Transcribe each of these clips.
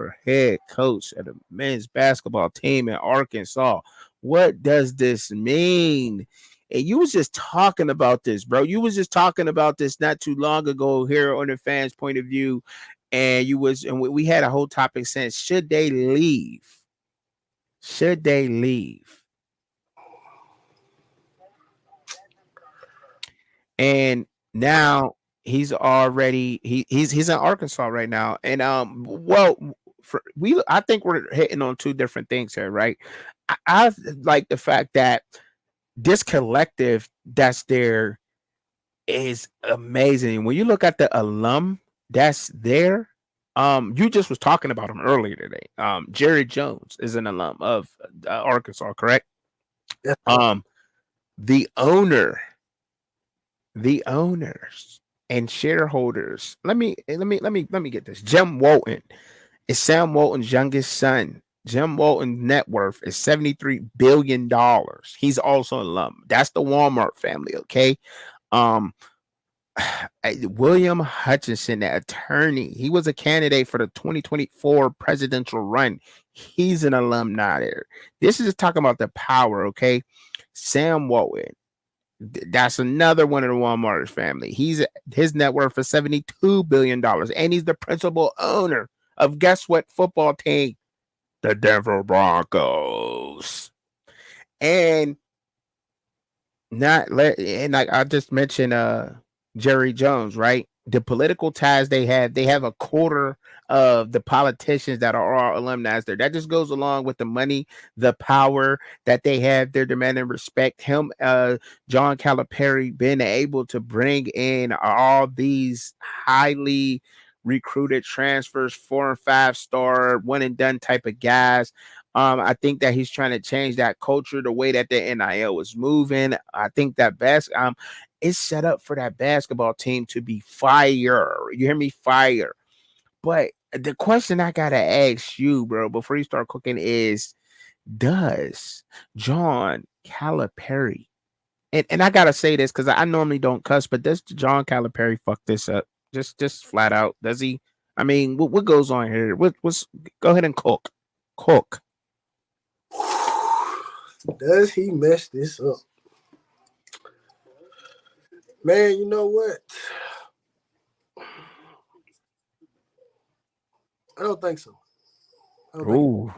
for head coach of the men's basketball team in Arkansas. What does this mean? And you was just talking about this, bro. You was just talking about this not too long ago here on the fans' point of view. And we had a whole topic saying, should they leave? Should they leave? And now he's in Arkansas right now. And I think we're hitting on two different things here, right? I like the fact that this collective that's there is amazing. When you look at the alum that's there, you just was talking about him earlier today. Jerry Jones is an alum of Arkansas, correct? Yeah. The owner, the owners and shareholders. Let me get this. Jim Walton is Sam Walton's youngest son. Jim Walton's net worth is $73 billion. He's also an alum. That's the Walmart family, okay? Um, William Hutchinson, the attorney, he was a candidate for the 2024 presidential run. He's an alumni there. This is talking about the power, okay? Sam Walton, that's another one of the Walmart family. His net worth is $72 billion, and he's the principal owner of guess what football team? The Denver Broncos. And like I just mentioned Jerry Jones, right? The political ties they have a quarter of the politicians that are all alumni there. That just goes along with the money, the power that they have. They're demanding respect. John Calipari being able to bring in all these highly recruited transfers, 4 and 5 star, one and done type of guys. I think that he's trying to change that culture, the way that the NIL is moving. I think that it's set up for that basketball team to be fire. You hear me? Fire. But the question I gotta ask you, bro, before you start cooking is, does John Calipari, and I gotta say this because I normally don't cuss, but does John Calipari fuck this up? Just flat out. Does he? I mean, what goes on here? What's go ahead and cook. Cook. Does he mess this up? Man, you know what? I don't think so. Ooh.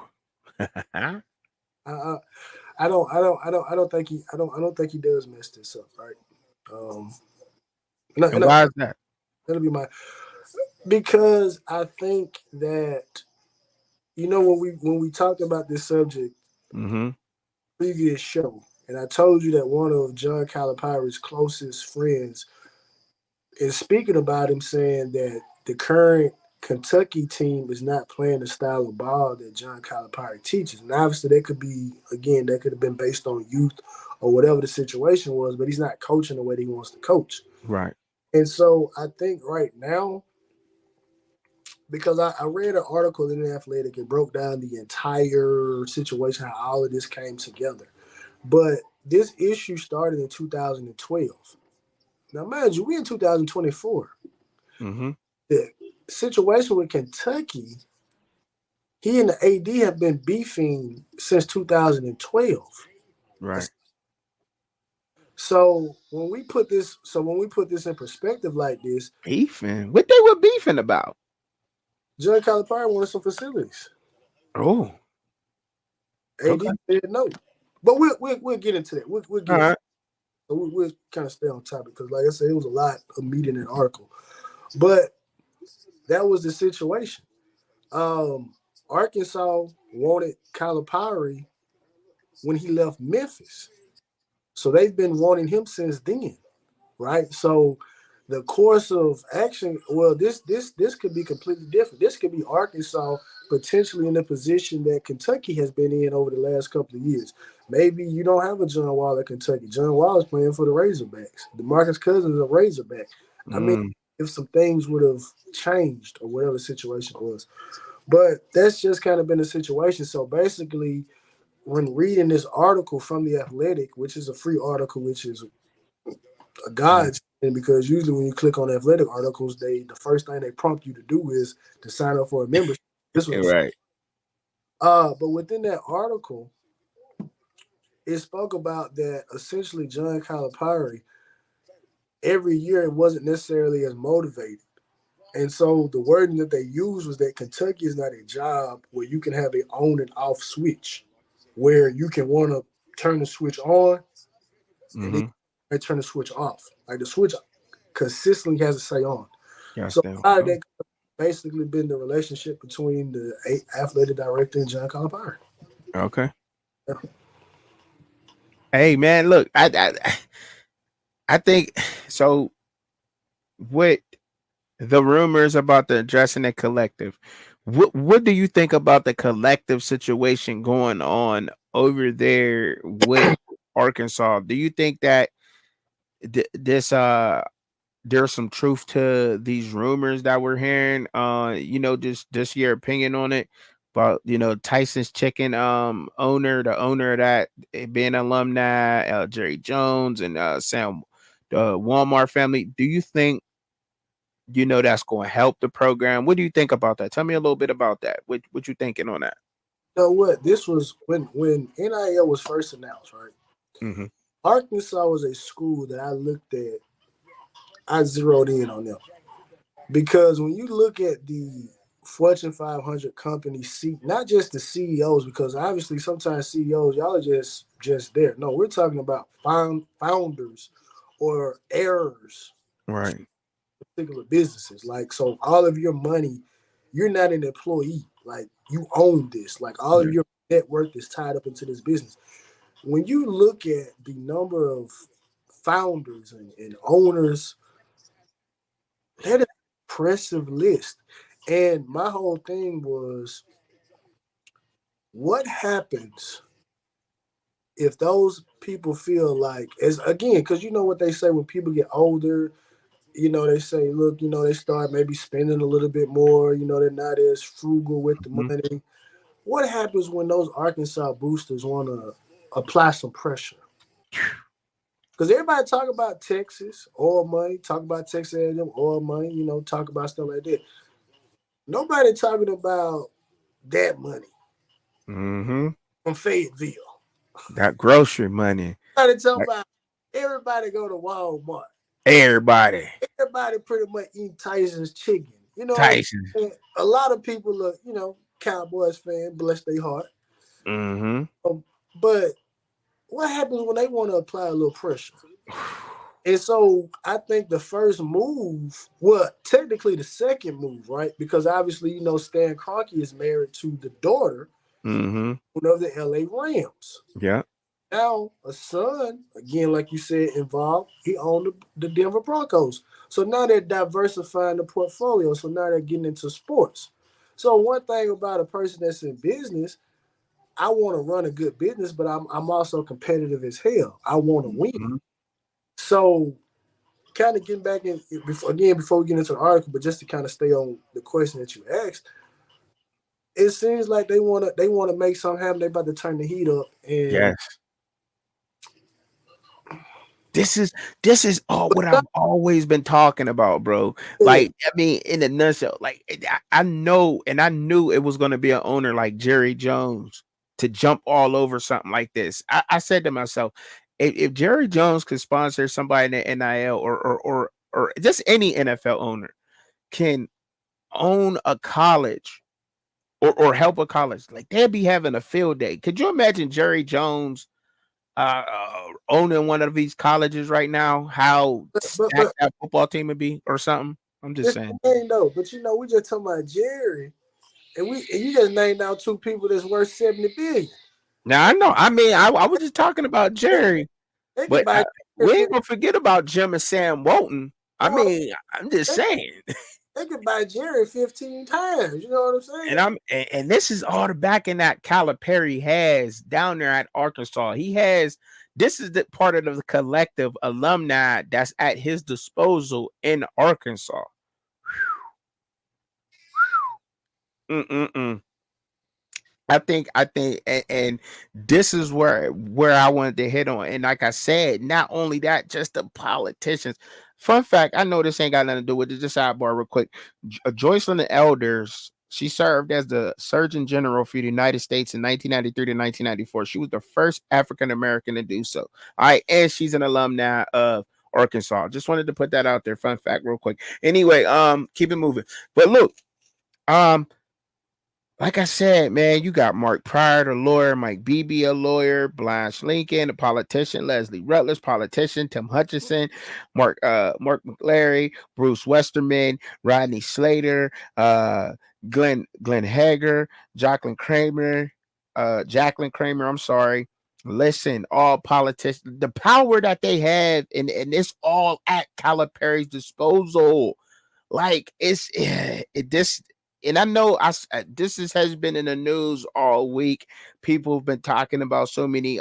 I don't think he does mess this up, right? And why is that? That'll be because I think that when we talked about this subject previous show, and I told you that one of John Calipari's closest friends is speaking about him, saying that the current Kentucky team is not playing the style of ball that John Calipari teaches. And obviously that could have been based on youth or whatever the situation was, but he's not coaching the way that he wants to coach. Right. And so I think right now, because I read an article in The Athletic, it broke down the entire situation, how all of this came together. But this issue started in 2012. Now, mind you, we're in 2024. The situation with Kentucky, he and the AD have been beefing since 2012. Right. So when we put this in perspective like this, beefing. What they were beefing about? John Calipari wanted some facilities. Oh, AD said no. But we'll get into that. We'll get into that. So we'll kind of stay on topic because, like I said, it was a lot of meat in that article. But that was the situation. Arkansas wanted Calipari when he left Memphis. So they've been wanting him since then, right? So the course of action, well, this could be completely different. This could be Arkansas potentially in the position that Kentucky has been in over the last couple of years. Maybe you don't have a John Wall at Kentucky. John Wall is playing for the Razorbacks. DeMarcus Cousins is a Razorback. I mean, if some things would have changed or whatever the situation was. But that's just kind of been the situation. So basically, when reading this article from The Athletic, which is a free article, which is a godsend, because usually when you click on athletic articles, the first thing they prompt you to do is to sign up for a membership. This was Right. but within that article, it spoke about that essentially John Calipari every year it wasn't necessarily as motivated. And so the wording that they used was that Kentucky is not a job where you can have a on and off switch, where you can want to turn the switch on and then Mm-hmm. turn the switch off. Like the switch consistently has to stay on. Yes, So they a lot of go. that basically been the relationship between the athletic director and John Calipari. Okay. Hey man, look, I think so. With the rumors about the addressing the collective, what do you think about the collective situation going on over there with Arkansas? Do you think that this there's some truth to these rumors that we're hearing? Just your opinion on it. But Tyson's chicken the owner of that being alumni, Jerry Jones and Sam, the Walmart family. Do you think that's going to help the program? What do you think about that? Tell me a little bit about that. What you thinking on that? You know what? This was when NIL was first announced, right? Hmm. Arkansas was a school that I looked at. I zeroed in on them because when you look at the Fortune 500 companies, see not just the CEOs, because obviously sometimes CEOs y'all are just there. No, we're talking about founders or heirs Right. particular businesses. Like, so all of your money, you're not an employee. Like, you own this. Like, all of Yeah. your net worth is tied up into this business. When you look at the number of founders and owners, that is an impressive list. And my whole thing was, what happens if those people feel like, as again, because you know what they say when people get older, they say, look, they start maybe spending a little bit more, they're not as frugal with the Mhm. money. What happens when those Arkansas boosters want to apply some pressure? Because everybody talk about Texas, oil money, talk about Texas A&M, oil money, talk about stuff like that. Nobody talking about that money Mhm. from Fayetteville. That grocery money. Nobody talking Like about everybody go to Walmart. everybody. Everybody pretty much eat Tyson's chicken. You know what I'm Tyson. saying? A lot of people are, Cowboys fan, bless their heart. Mhm. But what happens when they want to apply a little pressure? And so I think the first move, well, technically the second move, right? Because obviously, Stan Kroenke is married to the daughter Mhm. of the LA Rams. Yeah. Now, a son, again, like you said, involved, he owned the Denver Broncos. So now they're diversifying the portfolio. So now they're getting into sports. So one thing about a person that's in business, I want to run a good business, but I'm also competitive as hell. I want to win. Mhm. So kind of getting back in before we get into the article, but just to kind of stay on the question that you asked, it seems like they wanna make something happen. They about to turn the heat up, and Yes. This is this is all what I've always been talking about, bro. yeah, Like, I mean, in a nutshell, like I know and I knew it was gonna be an owner like Jerry Jones to jump all over something like this. I said to myself, if Jerry Jones could sponsor somebody in the NIL or just any NFL owner can own a college or help a college, like they'd be having a field day. Could you imagine Jerry Jones owning one of these colleges right now, how but stacked that football team would be or something? I'm just it's saying. the thing though. But we just talking about Jerry, and you just named out two people that's worth 70 billion. Now I know. I mean, I was just talking about They, Jerry, they could but buy Jerry we ain't gonna forget about Jim and Sam Walton. I Come on, mean, I'm just they, saying. they could buy Jerry 15 times. You know what I'm And saying? and this is all the backing that Calipari has down there at Arkansas. He has this is the part of the collective alumni that's at his disposal in Arkansas. Mm-mm-mm. I think and this is where I wanted to hit on. And like I said, not only that, just the politicians. Fun fact, I know this ain't got nothing to do with it. Just sidebar real quick. Joyce and the elders She served as the Surgeon General for the United States in 1993 to 1994. She was the first African American to do so. All right, and she's an alumni of Arkansas. Just wanted to put that out there. Fun fact, real quick. Anyway, keep it moving. But look, um, like I said, man, you got Mark Pryor, the lawyer, Mike Beebe, a lawyer, Blanche Lincoln, a politician, Leslie Rutledge, politician, Tim Hutchinson, Mark McLary, Bruce Westerman, Rodney Slater, Glenn Hager, Jacqueline Kramer, I'm sorry. Listen, all politicians, the power that they have, and it's all at Calipari's disposal. Like this, and I know has been in the news all week. People have been talking about so many,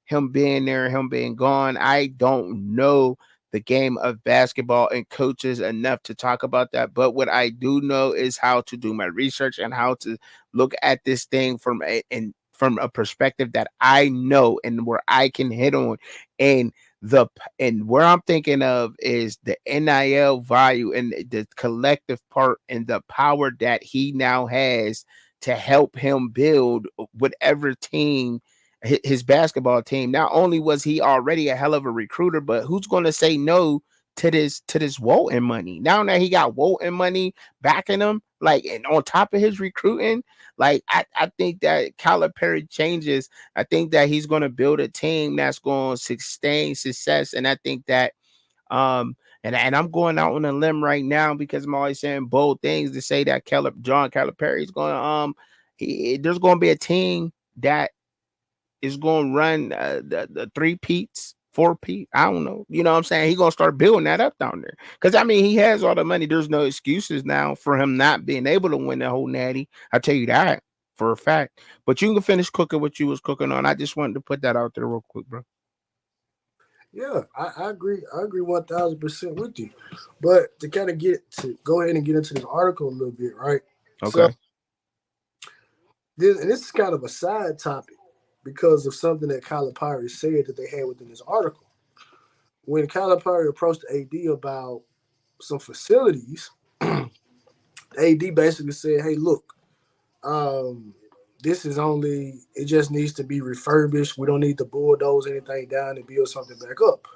him being there, him being gone. I don't know the game of basketball and coaches enough to talk about that, but what I do know is how to do my research and how to look at this thing from a perspective that I know and where I can hit on. And the and where I'm thinking of is the NIL value and the collective part and the power that he now has to help him build whatever team, his basketball team. Not only was he already a hell of a recruiter, but who's going to say no to this Walton money? Now that he got Walton money backing him, like, and on top of his recruiting, like I think that Calipari changes. I think that he's going to build a team that's going to sustain success, and I think that and I'm going out on a limb right now because I'm always saying bold things to say that John Calipari is going to there's going to be a team that is going to run the three peats. Four P, I don't know. You know what I'm saying? He's gonna start building that up down there. Cause I mean he has all the money. There's no excuses now for him not being able to win the whole natty. I tell you that for a fact. But you can finish cooking what you was cooking on. I just wanted to put that out there real quick, bro. Yeah, I agree. I agree 1,000% with you. But to kind of go ahead and get into this article a little bit, right? So Okay. this is kind of a side topic because of something that Calipari said that they had within this article. When Calipari approached AD about some facilities, AD basically said, "Hey, look, um, this is only it just needs to be refurbished. We don't need to bulldoze anything down and build something back up."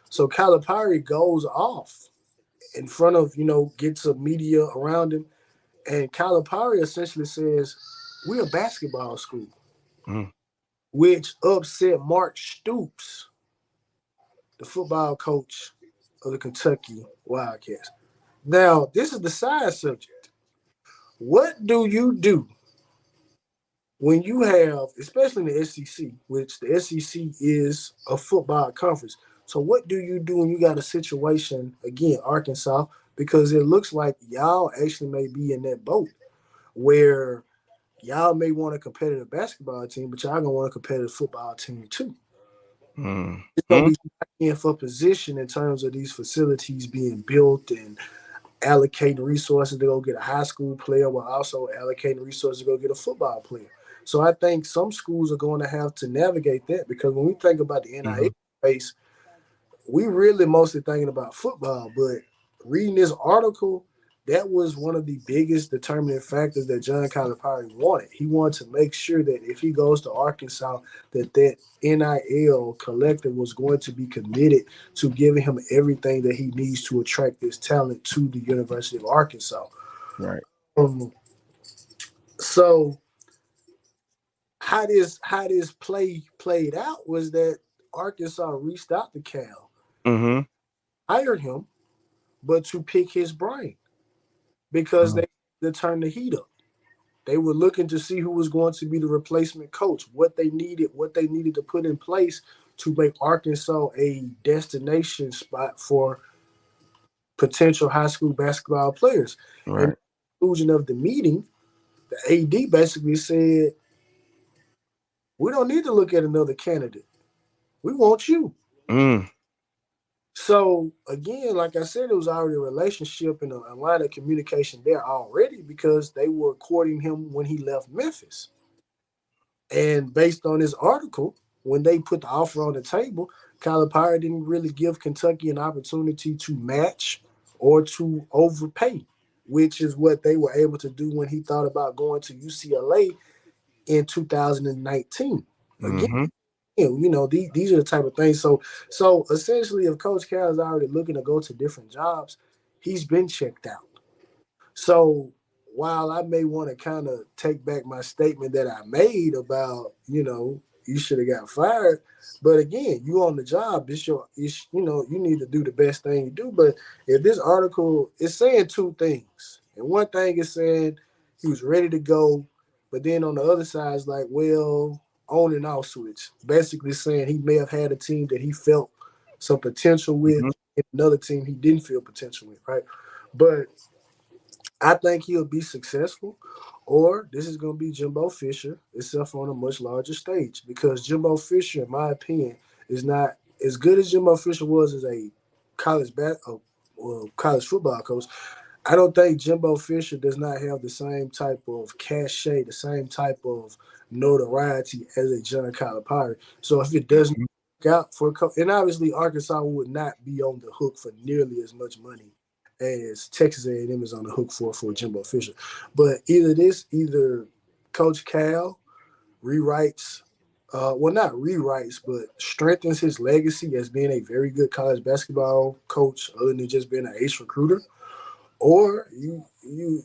So Calipari goes off in front of, gets some media around him, and Calipari essentially says, "We're a basketball school," Mm, which upset Mark Stoops, the football coach of the Kentucky Wildcats. Now, this is the side subject. What do you do when you have, especially in the SEC, which the SEC is a football conference? So, what do you do when you got a situation, again, Arkansas, because it looks like y'all actually may be in that boat where y'all may want a competitive basketball team, but y'all gonna want a competitive football team too. mm, It's gonna mm, be in for position in terms of these facilities being built and allocating resources to go get a high school player while also allocating resources to go get a football player. So I think some schools are going to have to navigate that because when we think about the NIL mm-hmm. space, we really mostly thinking about football, but reading this article, that was one of the biggest determining factors that John Calipari wanted. He wanted to make sure that if he goes to Arkansas, that NIL collective was going to be committed to giving him everything that he needs to attract this talent to the University of Arkansas. Right. Um, so how this played out was that Arkansas reached out to Cal, Mm-hmm. hired him, but to pick his brain because they to turn the heat up. They were looking to see who was going to be the replacement coach, what they needed to put in place to make Arkansas a destination spot for potential high school basketball players. And Right. the conclusion of the meeting, the AD basically said, "We don't need to look at another candidate. We want you." Mm, So again, like I said, it was already a relationship and a line of communication there already because they were courting him when he left Memphis. And based on this article, when they put the offer on the table, Calipari didn't really give Kentucky an opportunity to match or to overpay. which is what they were able to do when he thought about going to UCLA in 2019. Again, Mm-hmm. these are the type of things. So essentially, if Coach Cal is already looking to go to different jobs, he's been checked out. So while I may want to kind of take back my statement that I made about, you should have got fired, but again, you on the job. You need to do the best thing you do. But if this article is saying two things, and one thing is saying he was ready to go, but then on the other side is like, well, on and off switch, basically saying he may have had a team that he felt some potential with, Mm-hmm. and another team he didn't feel potential with, right? But I think he'll be successful, or this is going to be Jimbo Fisher, except on a much larger stage. Because Jimbo Fisher, in my opinion, is not as good as Jimbo Fisher was as a college football coach. I don't think Jimbo Fisher does not have the same type of cachet, the same type of notoriety as a John Calipari. So if it doesn't work out for, and obviously Arkansas would not be on the hook for nearly as much money as Texas A&M is on the hook for Jimbo Fisher. But either Coach Cal rewrites, well, not rewrites, but strengthens his legacy as being a very good college basketball coach, other than just being an ace recruiter, or you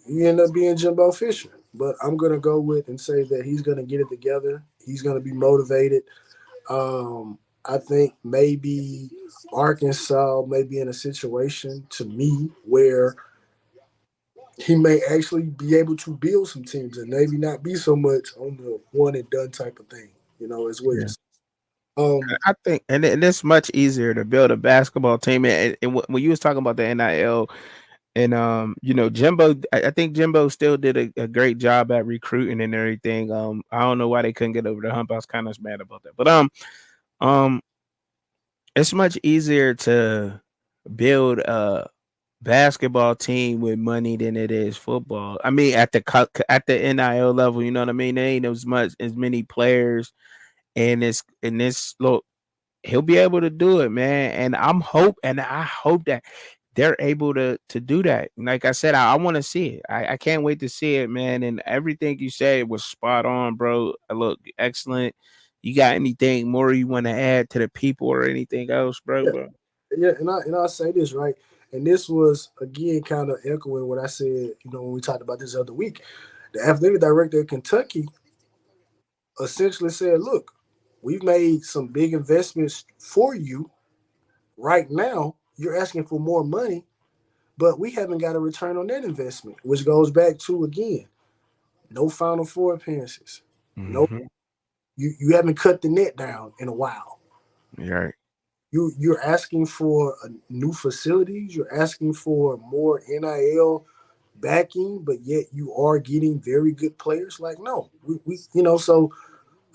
end up being Jimbo Fisher. But I'm gonna go with and say that he's gonna get it together. He's gonna be motivated. I think maybe Arkansas may be in a situation to me where he may actually be able to build some teams and maybe not be so much on the one and done type of thing, as well. Yeah. Um, I think, and it's much easier to build a basketball team. And when you was talking about the NIL, and Jimbo, I think Jimbo still did a great job at recruiting and everything. I don't know why they couldn't get over the hump. I was kind of mad about that, but um, it's much easier to build a basketball team with money than it is football. I mean, at the NIL level, you know what I mean. There ain't as many players, and it's in this look. He'll be able to do it, man. And I hope that they're able to do that. Like I said, I want to see it. I can't wait to see it, man. And everything you said was spot on, bro. Look, excellent. You got anything more you want to add to the people or anything else, bro? yeah, yeah, and I'll say this right, and this was again kind of echoing what I said, when we talked about this other week. The athletic director of Kentucky essentially said, "Look, we've made some big investments for you. Right now, you're asking for more money, but we haven't got a return on that investment," which goes back to again, no Final Four appearances, no, Mm-hmm. you haven't cut the net down in a while. Right. You're asking for new facilities. You're asking for more NIL backing, but yet you are getting very good players. Like, no, So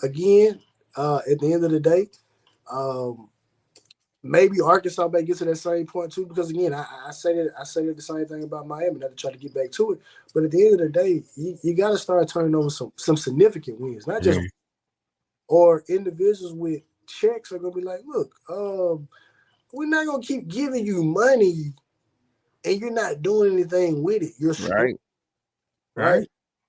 again, at the end of the day, um, maybe Arkansas may get to that same point too. Because again, I say that the same thing about Miami. Not to try to get back to it, but at the end of the day, you got to start turning over some significant wins, not just Yeah. or individuals with checks are gonna be like, look, we're not gonna keep giving you money and you're not doing anything with it. You're slow, Right. right? Right.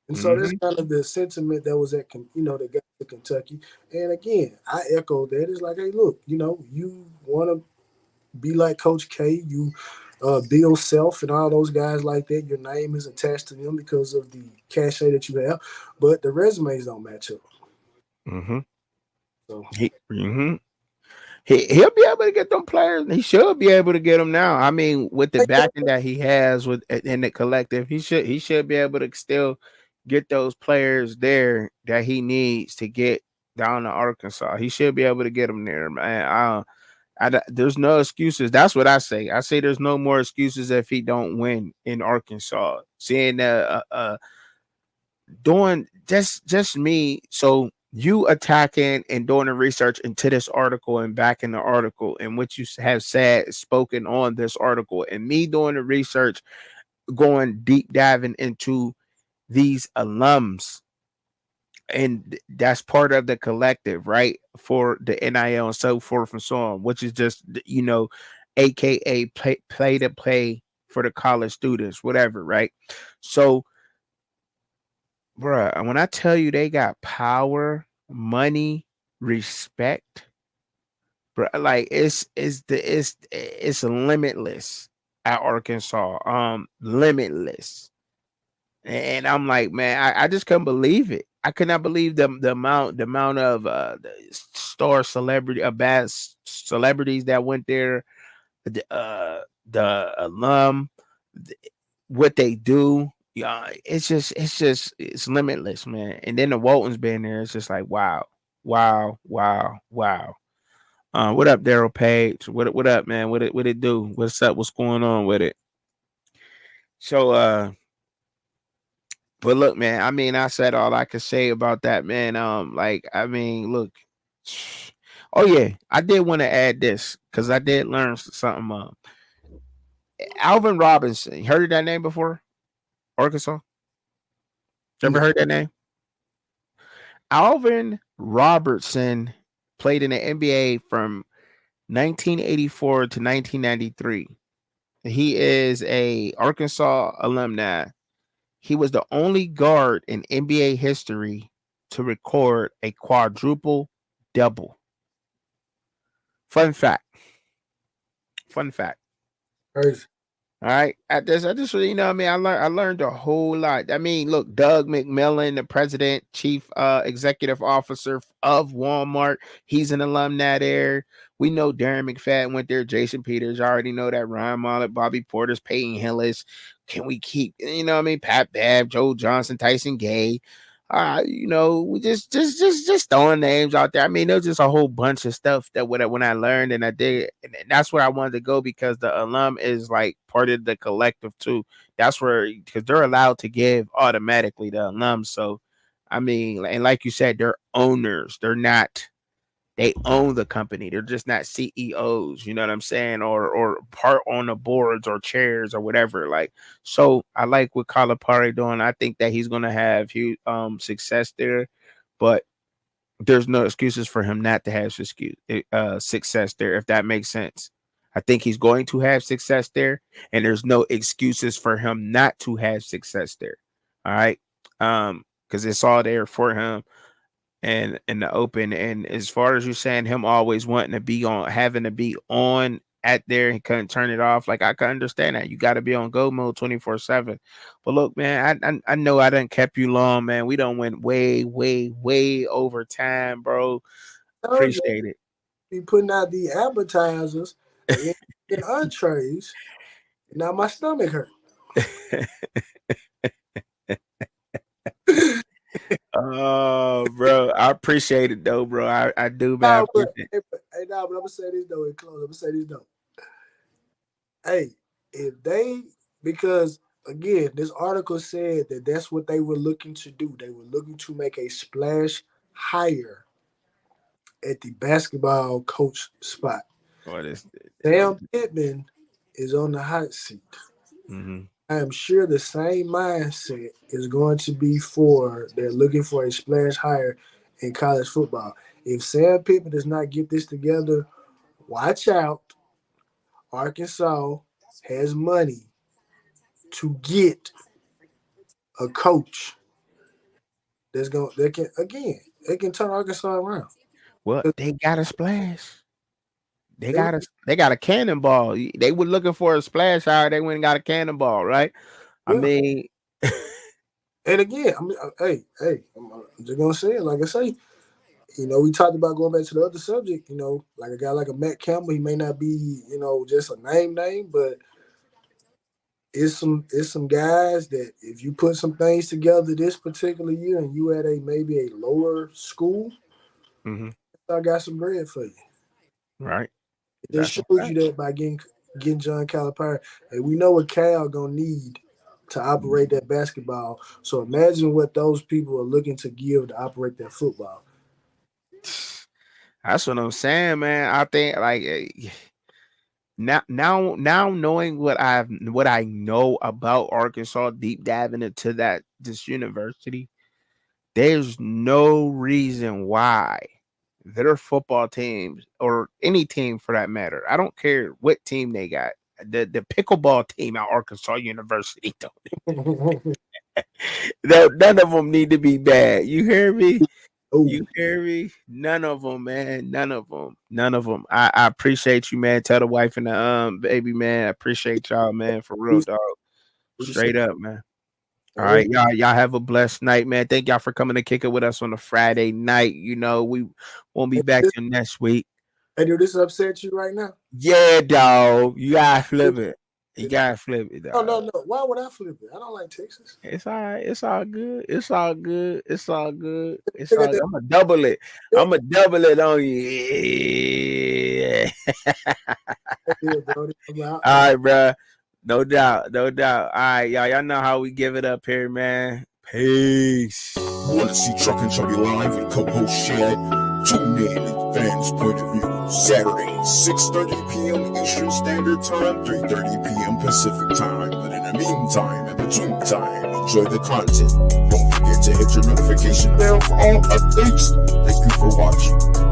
And so that's Mm-hmm. kind of the sentiment that was that got to Kentucky. And again, I echo that. It's like, hey, look, you want to be like Coach K, you Bill Self and all those guys like that. Your name is attached to them because of the cachet that you have, but the resumes don't match up. Mm-hmm. So Mm-hmm. He'll be able to get them players. He should be able to get them now. I mean, with the backing that he has with in the collective, he should be able to still get those players there that he needs to get down to Arkansas. He should be able to get them there, man. There's no excuses. That's what I say. I say there's no more excuses if he don't win in Arkansas. Seeing doing just me. So you attacking and doing the research into this article and backing the article and what you have said spoken on this article and me doing the research, going deep diving into these alums, and that's part of the collective, right? For the NIL and so forth and so on, which is just aka play to play for the college students, whatever, right? So, bruh, when I tell you they got power, money, respect, bruh, like it's limitless at Arkansas. Limitless. And I'm like, man, I just couldn't believe it. I could not believe the amount of the star celebrity bad celebrities that went there, the alum, th- what they do. Yeah, it's limitless, man. And then the Waltons being there, it's just like wow, wow, wow, wow. What up, Daryl Page? What up, man? What it do? What's up? What's going on with it? So but look, man, I mean, I said all I could say about that, man. Like, I mean, look. Oh yeah, I did want to add this because I did learn something. Alvin Robinson, you heard of that name before? Arkansas. You ever No, heard that name? Alvin Robertson played in the NBA from 1984 to 1993. He is a Arkansas alumni. He was the only guard in NBA history to record a quadruple double. Fun fact. Fun fact. crazy. All right. I just you know what I mean, I learned a whole lot. I mean, look, Doug McMillan, the president, chief executive officer of Walmart, he's an alumni there. We know Darren McFadden went there, Jason Peters. I already know that Ryan Mallett, Bobby Porter's, Peyton Hillis. Can we keep, you know what I mean? Pat Babb, Joe Johnson, Tyson Gay. We just throwing names out there. I mean, there's just a whole bunch of stuff that when I learned and I did, and that's where I wanted to go because the alum is like part of the collective too. That's where because they're allowed to give automatically the alum. So, I mean, and like you said, they're owners. They're not. They own the company. They're just not CEOs. You know what I'm saying, or part on the boards or chairs or whatever. Like, so I like what Calipari doing. I think that he's gonna have huge success there, but there's no excuses for him not to have success there, if that makes sense. I think he's going to have success there, and there's no excuses for him not to have success there. All right. Because it's all there for him and in the open. And as far as you saying him always wanting to be on, having to be on at there, he couldn't turn it off. Like I can understand that. You got to be on go mode 24/7. But look, man, I know I done kept you long, man. We done went way, way, way over time, bro. Told you, Appreciate it. be putting out the appetizers and the entrees. Now my stomach hurt. Oh, bro, I appreciate it though, bro. I do, man. I No, but appreciate it. hey, nah, but I'm gonna say this though in close. I'm gonna say this though. Hey, if they because again, this article said that that's what they were looking to do. They were looking to make a splash higher at the basketball coach spot. What is it? Sam Pittman is on the hot seat. Mm-hmm. I am sure the same mindset is going to be for they're looking for a splash higher in college football. If Sam Pittman does not get this together, watch out. Arkansas has money to get a coach that's going that can again they can turn Arkansas around. Well, they got a splash. They They, got a cannonball. They were looking for a splash hour. They went and got a cannonball, right? I yeah, mean, and again, I mean, hey, I'm just gonna say it. Like I say, we talked about going back to the other subject. Like a guy like a Matt Campbell, he may not be, just a name, but it's some guys that if you put some things together this particular year and you at a maybe a lower school, mhm, I got some bread for you. right. It just That's a shows you fact. that by getting John Calipari, and we know what Cal gonna need to operate that basketball. So imagine what those people are looking to give to operate that football. That's what I'm saying, man. I think like now knowing what I know about Arkansas, deep diving into that this university, there's no reason why their football teams or any team for that matter. I don't care what team they got. the pickleball team at Arkansas University. None of them need to be bad. You hear me? Oh, You hear me? None of them, man. None of them. None of them. I appreciate you, man. Tell the wife and the baby, man. I appreciate y'all, man. For real, dog. appreciate Straight up, man. All it. right, y'all have a blessed night, man. Thank y'all for coming to kick it with us on a Friday night. You know, we won't be back till next week. Hey, do this upset you right now? Yeah, dog. You gotta flip it. You gotta flip it, No, no, dog. no. Why would I flip it? I don't like Texas. It's all right. It's all good. It's all good. It's all good. It's Look all at good. that. I'm gonna double it. I'm gonna double it on you. Yeah. Yeah, bro. All right, bro. No doubt. No doubt. All right, y'all. Y'all know how we give it up here, man. Peace. Want to see Truck and Chubby live with co-host Shad? Tune in at Fans Point of View, Saturday, 6:30 p.m. Eastern Standard Time, 3:30 p.m. Pacific Time. But in the meantime, in between time, enjoy the content. Don't forget to hit your notification bell for all updates. Thank you for watching.